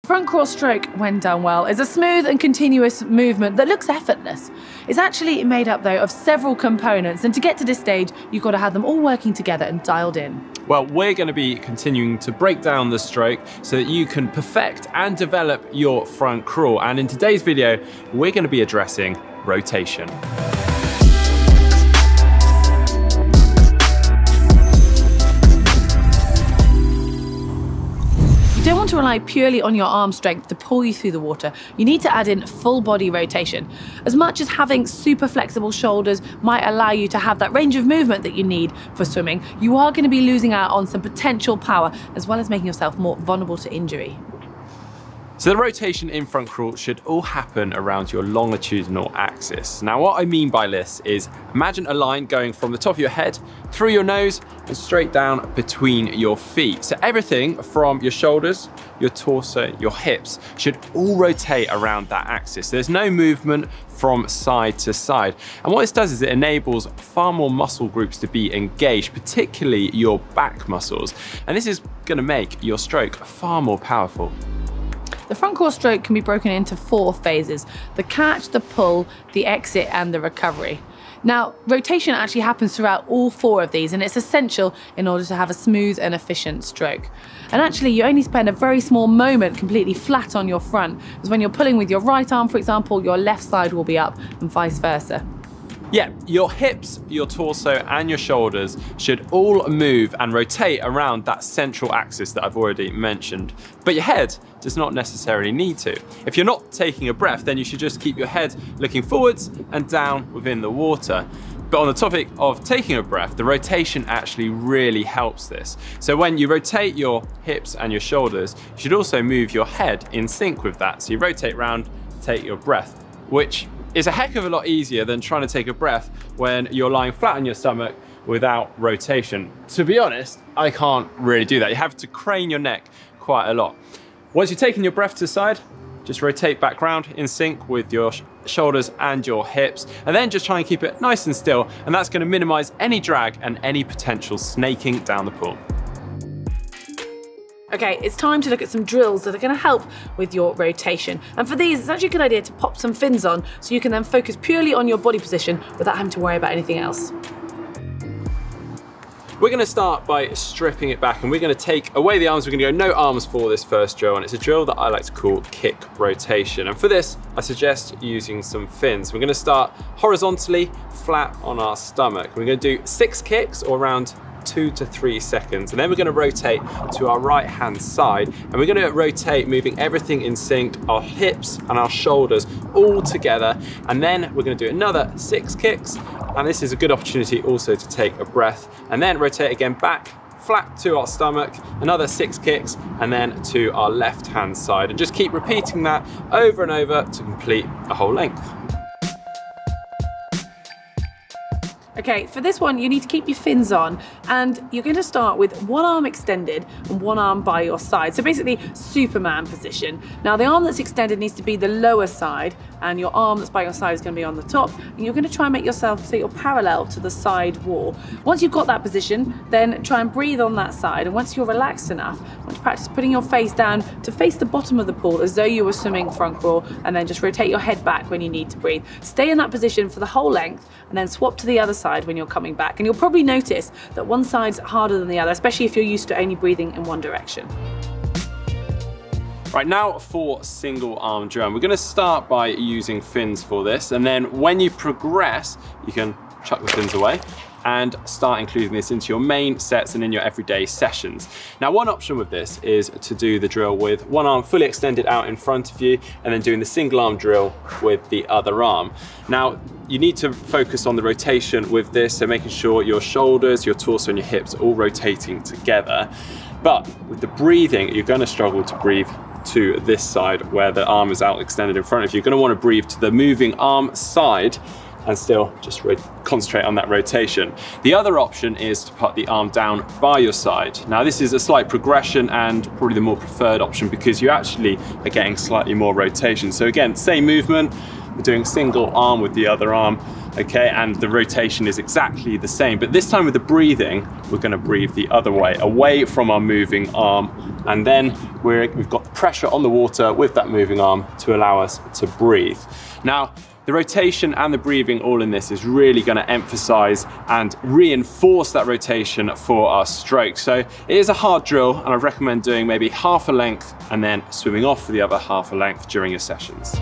Front crawl stroke, when done well, is a smooth and continuous movement that looks effortless. It's actually made up, though, of several components, and to get to this stage, you've got to have them all working together and dialed in. Well, we're going to be continuing to break down the stroke so that you can perfect and develop your front crawl. And in today's video, we're going to be addressing rotation. You don't want to rely purely on your arm strength to pull you through the water. You need to add in full body rotation. As much as having super flexible shoulders might allow you to have that range of movement that you need for swimming, you are going to be losing out on some potential power, as well as making yourself more vulnerable to injury. So the rotation in front crawl should all happen around your longitudinal axis. Now what I mean by this is, imagine a line going from the top of your head, through your nose, and straight down between your feet. So everything from your shoulders, your torso, your hips should all rotate around that axis. There's no movement from side to side. And what this does is it enables far more muscle groups to be engaged, particularly your back muscles. And this is gonna make your stroke far more powerful. The front crawl stroke can be broken into 4 phases: the catch, the pull, the exit, and the recovery. Now, rotation actually happens throughout all 4 of these, and it's essential in order to have a smooth and efficient stroke. And actually, you only spend a very small moment completely flat on your front, because when you're pulling with your right arm, for example, your left side will be up, and vice versa. Yeah, your hips, your torso, and your shoulders should all move and rotate around that central axis that I've already mentioned. But your head does not necessarily need to. If you're not taking a breath, then you should just keep your head looking forwards and down within the water. But on the topic of taking a breath, the rotation actually really helps this. So when you rotate your hips and your shoulders, you should also move your head in sync with that. So you rotate around, take your breath, which is a heck of a lot easier than trying to take a breath when you're lying flat on your stomach without rotation. To be honest, I can't really do that. You have to crane your neck quite a lot. Once you've taken your breath to the side, just rotate back round in sync with your shoulders and your hips, and then just try and keep it nice and still, and that's going to minimize any drag and any potential snaking down the pool. Okay, it's time to look at some drills that are going to help with your rotation. And for these, it's actually a good idea to pop some fins on so you can then focus purely on your body position without having to worry about anything else. We're going to start by stripping it back, and we're going to take away the arms. We're going to go no arms for this first drill, and it's a drill that I like to call kick rotation. And for this, I suggest using some fins. We're going to start horizontally, flat on our stomach. We're going to do 6 kicks, or around 2 to 3 seconds, and then we're going to rotate to our right hand side, and we're going to rotate moving everything in sync, our hips and our shoulders all together, and then we're going to do another 6 kicks, and this is a good opportunity also to take a breath, and then rotate again back flat to our stomach, another 6 kicks, and then to our left hand side, and just keep repeating that over and over to complete a whole length. Okay, for this one, you need to keep your fins on, and you're going to start with one arm extended and one arm by your side. So basically, Superman position. Now, the arm that's extended needs to be the lower side, and your arm that's by your side is going to be on the top, and you're going to try and make yourself so you're parallel to the side wall. Once you've got that position, then try and breathe on that side, and once you're relaxed enough, I want to practice putting your face down to face the bottom of the pool as though you were swimming front crawl, and then just rotate your head back when you need to breathe. Stay in that position for the whole length, and then swap to the other side when you're coming back. And you'll probably notice that one side's harder than the other, especially if you're used to only breathing in one direction. Right, now for single arm drill. We're going to start by using fins for this, and then when you progress, you can chuck the fins away and start including this into your main sets and in your everyday sessions. Now, one option with this is to do the drill with one arm fully extended out in front of you, and then doing the single arm drill with the other arm. Now, you need to focus on the rotation with this, so making sure your shoulders, your torso, and your hips are all rotating together. But with the breathing, you're going to struggle to breathe to this side where the arm is out extended in front of you. You're going to want to breathe to the moving arm side and still just concentrate on that rotation. The other option is to put the arm down by your side. Now, this is a slight progression and probably the more preferred option because you actually are getting slightly more rotation. So again, same movement, we're doing single arm with the other arm, okay, and the rotation is exactly the same. But this time with the breathing, we're gonna breathe the other way, away from our moving arm, and then we've got pressure on the water with that moving arm to allow us to breathe. Now, the rotation and the breathing all in this is really going to emphasize and reinforce that rotation for our stroke. So it is a hard drill, and I recommend doing maybe half a length and then swimming off for the other half a length during your sessions.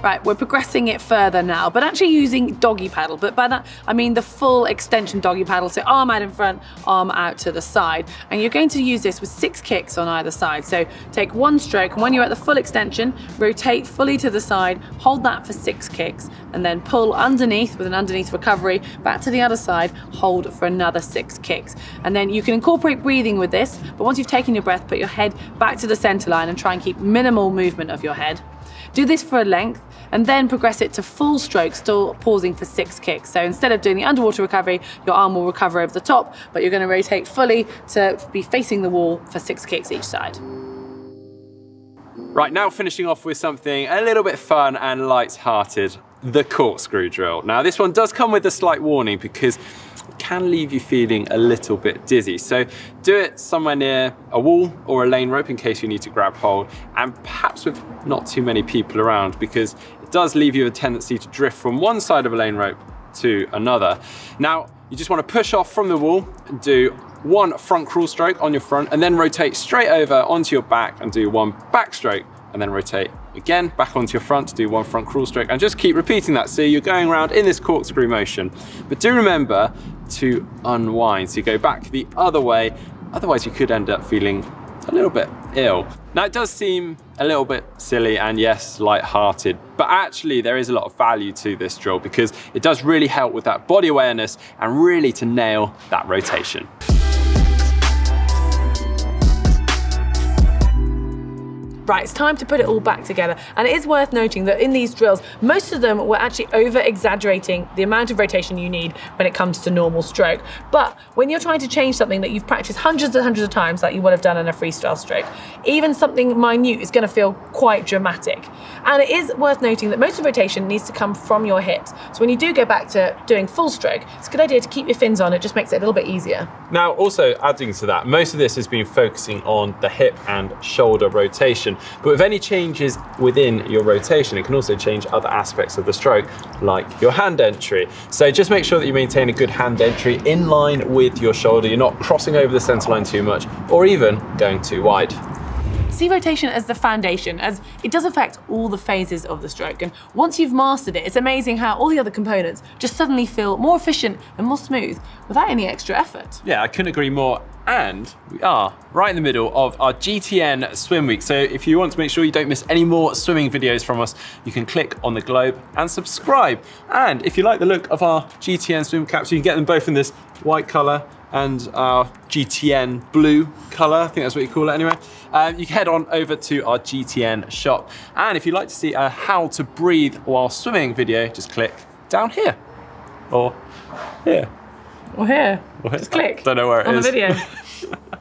Right, we're progressing it further now, but actually using doggy paddle. But by that, I mean the full extension doggy paddle. So arm out in front, arm out to the side. And you're going to use this with 6 kicks on either side. So take one stroke, and when you're at the full extension, rotate fully to the side, hold that for 6 kicks, and then pull underneath with an underneath recovery, back to the other side, hold for another 6 kicks. And then you can incorporate breathing with this, but once you've taken your breath, put your head back to the center line and try and keep minimal movement of your head. Do this for a length, and then progress it to full stroke, still pausing for 6 kicks. So instead of doing the underwater recovery, your arm will recover over the top, but you're going to rotate fully to be facing the wall for 6 kicks each side. Right, now finishing off with something a little bit fun and light-hearted, the corkscrew drill. Now this one does come with a slight warning because it can leave you feeling a little bit dizzy. So do it somewhere near a wall or a lane rope in case you need to grab hold, and perhaps with not too many people around, because it does leave you a tendency to drift from one side of a lane rope to another. Now, you just want to push off from the wall and do one front crawl stroke on your front, and then rotate straight over onto your back and do one back stroke, and then rotate again back onto your front to do one front crawl stroke, and just keep repeating that. So you're going around in this corkscrew motion. But do remember to unwind, so you go back the other way, otherwise you could end up feeling a little bit ill. Now it does seem a little bit silly and yes, light-hearted, but actually there is a lot of value to this drill because it does really help with that body awareness and really to nail that rotation. Right, it's time to put it all back together. And it is worth noting that in these drills, most of them were actually over-exaggerating the amount of rotation you need when it comes to normal stroke. But when you're trying to change something that you've practiced hundreds and hundreds of times, like you would have done in a freestyle stroke, even something minute is going to feel quite dramatic. And it is worth noting that most of the rotation needs to come from your hips. So when you do go back to doing full stroke, it's a good idea to keep your fins on. It just makes it a little bit easier. Now, also adding to that, most of this has been focusing on the hip and shoulder rotation. But with any changes within your rotation, it can also change other aspects of the stroke, like your hand entry. So just make sure that you maintain a good hand entry in line with your shoulder. You're not crossing over the center line too much, or even going too wide. See rotation as the foundation, as it does affect all the phases of the stroke. And once you've mastered it, it's amazing how all the other components just suddenly feel more efficient and more smooth without any extra effort. Yeah, I couldn't agree more. And we are right in the middle of our GTN swim week. So if you want to make sure you don't miss any more swimming videos from us, you can click on the globe and subscribe. And if you like the look of our GTN swim caps, you can get them both in this white color and our GTN blue color. I think that's what you call it anyway. You can head on over to our GTN shop. And if you'd like to see a how to breathe while swimming video, just click down here or here. Or here. Just click. Don't know where it is. On the video.